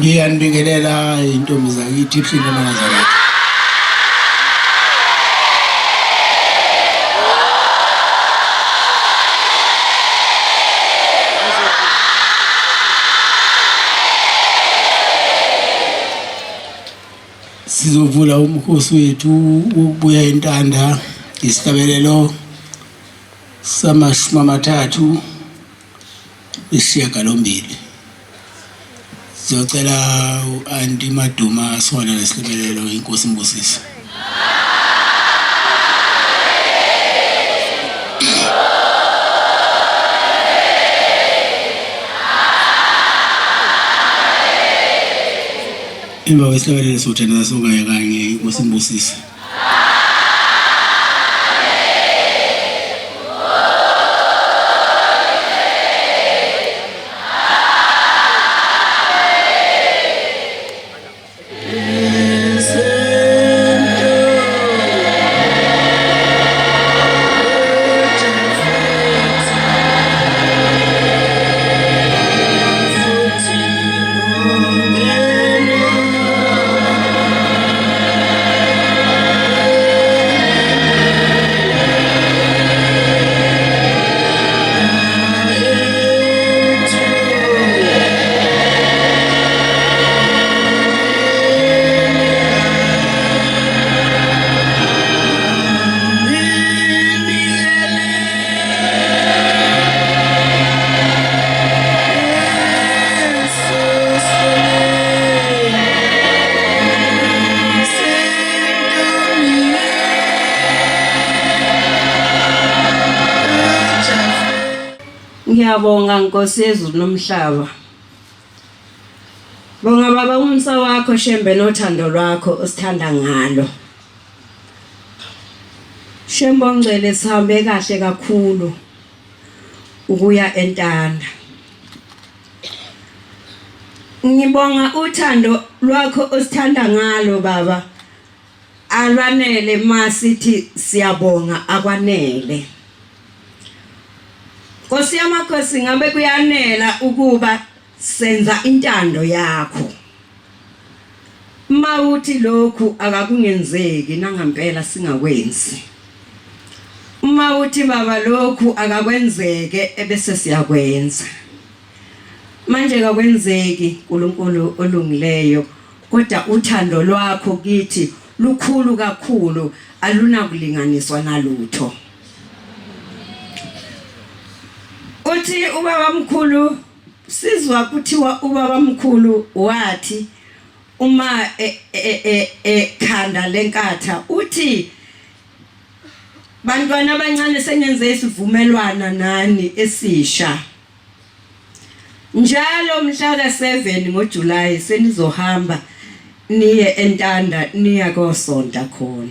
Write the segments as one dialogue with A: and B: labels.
A: Ngiyanibingelela intombi zakithi ihlile eManazareth. Sizovula umkhosi wethu wokubuya eNtanda isihlabelelo sama-30 isishiyagalombili. Sizocela u-Anti Maduma asona lesihlabelelo inkosi Mbusisi. Emva kwesihlabelelo sothanda sokaya kanye inkosi Mbusisi.
B: Ngiyabonga Nkosi yezulu nomhlaba. Bonga baba umsa wakho Shembe nothando lwakho osithanda ngalo. Shembe ongcwele sihambe kahle kakhulu ukuya eNtanda. Ngibonga uthando lwakho osithanda ngalo baba. Alwanele masithi siyabonga akwanele. Nkosi yamakhosi ngabe kuyanela ukuba senza intando yakho. Mawuthi lokhu akakungenzeki nangampela singakwenzi. Mawuthi baba lokhu akakwenzeke ebese siyakwenza. Manje kakwenzeki uNkulunkulu olungileyo kodwa uthando lwakho kithi lukhulu kakhulu alunakulinganiswa nalutho. Uthi ubaba mkhulu sizwa kuthiwa ubaba mkhulu wathi uma khanda lenkatha uthi bantwana abancane sengenze isivumelwana nani esisha. Njalo mhla ka7 ngoJuly senizohamba niye eNtanda niya kosonta khona.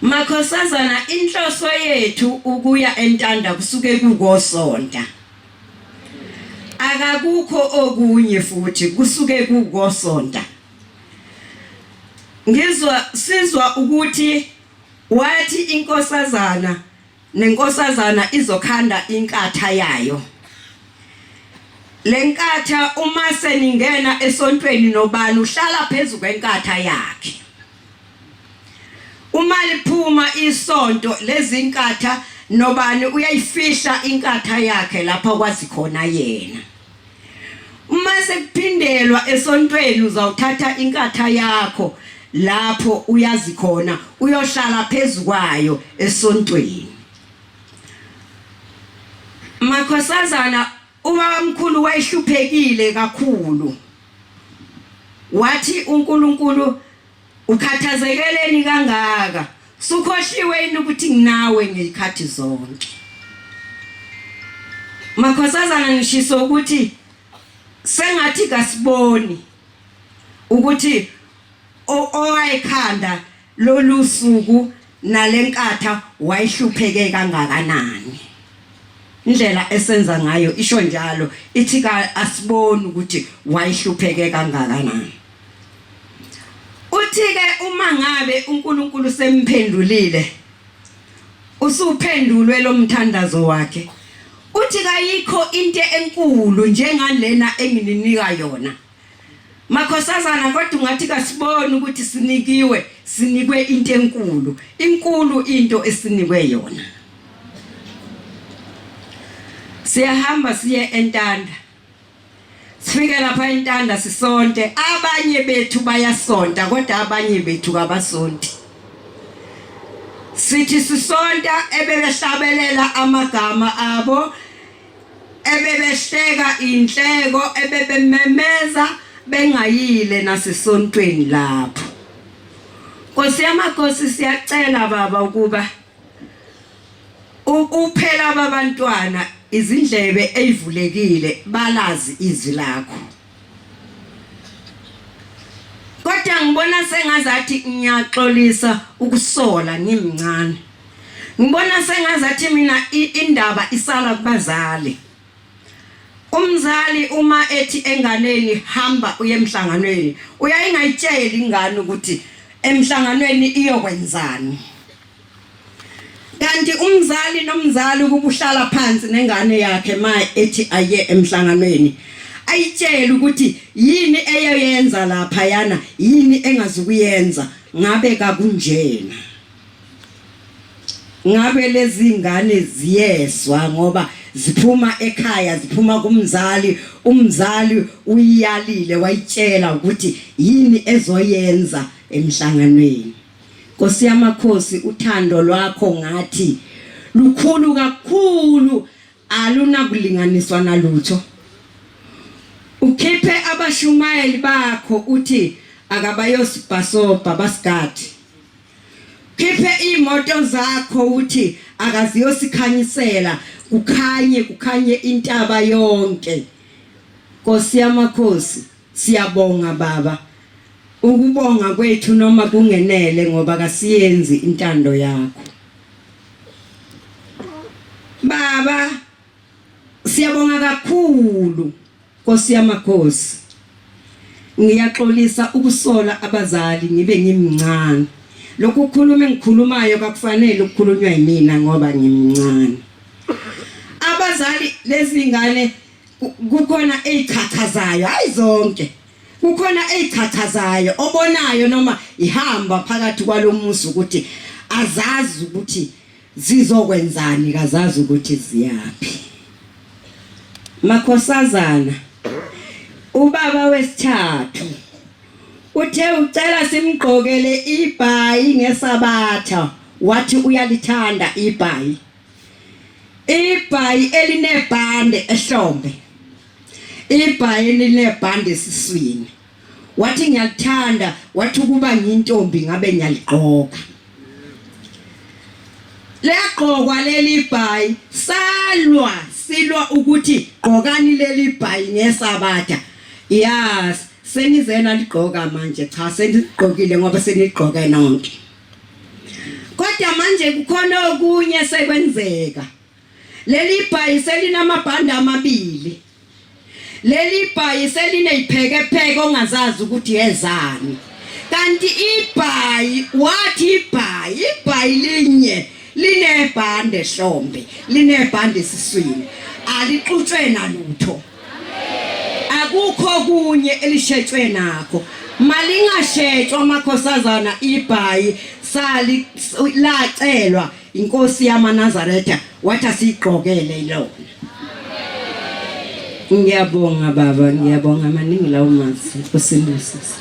B: Amakhosazana inhloso yethu ukuya eNtanda kusuke kukosonta. Akakukho okunye futhi kusuke kukosonta. Sizwa ukuthi wathi inkosazana nenkosazana izokhanda inkatha yayo. Lenkatha uma seningena esontweni nobani uhlala phezulu kwenkatha yakhe. Uma liphuma isonto lezinkatha nobani uyayifihla inkatha yakhe lapha kwazi khona yena. Uma sekuphindelwa esontweni uzawuthatha inkatha yakho lapho uyazi khona uyohlala phezulu kwayo esontweni. Amakhosazana ubaba mkhulu wayehluphekile kakhulu. Wathi uNkulunkulu ukhathazekeleni kangaka sukhohliwe ukuthi nginawe ngezikhathi zonke. Amakhosazana ngishiso ukuthi sengathi kasiboni ukuthi owayekhanda lolusuku nalenkatha wayehlupheke kangakanani. Indlela esenza ngayo isho njalo ithi asiboni ukuthi wayehlupheke kangakanani. Uthi ke uma ngabe uNkulunkulu semphendulile usuphendulwe lo mthandazo wakhe. Uthi kayikho into enkulu njengalena engininika yona. Amakhosazana kodwa ungathi kasibone ukuthi sinikwe into inkulu into esinikwe yona. Siyahamba siye eNtanda. Sifike lapha eNtanda sisonke, abanye bethu bayasonta kodwa abanye bethu kabasonti. Sithi sisonta ebebehlabelela amagama abo, ebebehleka inhleko, ebebememeza bengayile nasesontweni lapho. Nkosi yamakhosi siyacela baba ukuba uphela abantwana izindlebe ezivulekile balazi izwi lakho. Kodwa ngibona sengazathi ngiyaxolisa ukusola ngimncane. Ngibona sengazathi mina indaba isala kubazali. Umzali uma ethi enganeni hamba uye emhlanganweni, uyayingayitsheli ingane ukuthi emhlanganweni iyokwenzani. Kanti umzali nomzali ukubuhlala phansi nengane yakhe maye ethi aye emhlanganweni, ayitshela ukuthi yini eyoyenza lapha yana, yini engazukuyenza, ngabe kakunjena. Ngabe lezi ngane ziyeswa ngoba ziphuma ekhaya, ziphuma kumzali, umzali uyalile wayitshela ukuthi yini ezoyenza emhlanganweni. Nkosi yamakhosi, uthando lwakho ngathi lukhulu kakhulu, alunakulinganiswa nalutho. Ukhiphe abashumayeli bakho uthi akabayosibhasobha basigadi. Khiphe imoto zakho uthi akaziyosikhanyisela, kukhanye intaba yonke. Nkosi yamakhosi, siyabonga baba. Ukubonga kwethu noma kungenele ngoba kasiyenzi intando yakho. Baba, siyabonga kakhulu. Nkosi yamakhosi, ngiyaxolisa ukusola abazali ngibe ngimncane. Lokhu ngikhulumayo kakufanele ukukhulunywa yimina ngoba ngimncane. Abazali lezi ngane kukhona ezikhathazayo, hayi zonke. Kukhona ezikhathazayo obonayo noma ihamba phakathi kwalomuzi ukuthi azazi ukuthi zizokwenzani, kazazi ukuthi ziyapi. Amakhosazana, ubaba wesithathu uthe ucela simgqokele ibhayi ngesabatha, wathi uyalithanda ibhayi. Ibhayi elinebhande ehlombe, ibhayi elinebhande esiswini. Wathi ngiyalithanda, wathi ukuba ngiyintombi ngabe ngiyaligqoka. Legqokwa leli bhayi, silwa ukuthi gqokani leli bhayi ngesabatha. Yes, senizena ligqoka manje, cha senigqokile ngoba senigqoka nonke. Kodwa manje kukhona okunye sekwenzeka. Leli bhayi selinamabhande amabili. Leli bhayi selineyiphekepheke ongazazi ukuthi yezani. Kanti ibhayi linye linebhande ehlombe, linebhande esiswini, alixutshwe nalutho. Akukho kunye elishetshwe nakho. Malingashetshwa Amakhosazana ibhayi lacelwa inkosi yamaNazaretha wathi sigqokele lona. Ngiyabonga baba, ngiyabonga maningi lawo mazi. Inkosi imbusise.